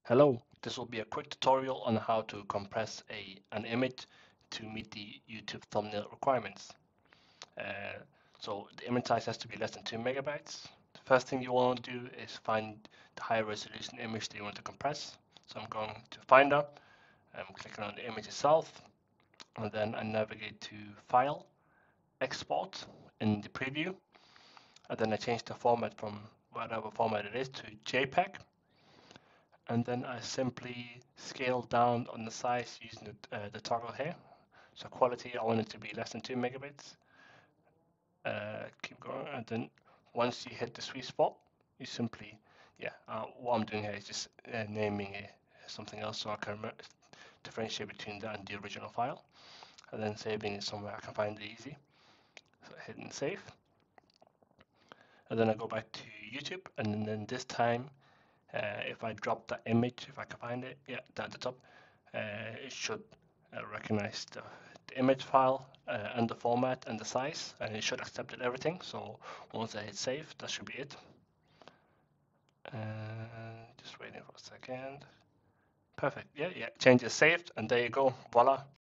Hello, this will be a quick tutorial on how to compress an image to meet the YouTube thumbnail requirements. So the image size has to be less than 2 megabytes. The first thing you want to do is find the high resolution image that you want to compress. So I'm going to Finder, I'm clicking on the image itself, and then I navigate to File, Export in the preview, and then I change the format from whatever format it is to JPEG. And then I simply scale down on the size using the toggle here. So quality, I want it to be less than 2 megabits. Keep going, and then once you hit the sweet spot, you simply, what I'm doing here is just naming it something else so I can differentiate between that and the original file, and then saving it somewhere I can find it easy. So hit and save, and then I go back to YouTube, and then this time, if I drop that image, if I can find it, yeah, down at the top, it should recognize the image file and the format and the size, and it should accept everything. So once I hit save, that should be it. Just waiting for a second. Perfect. Yeah, change is saved, and there you go. Voila.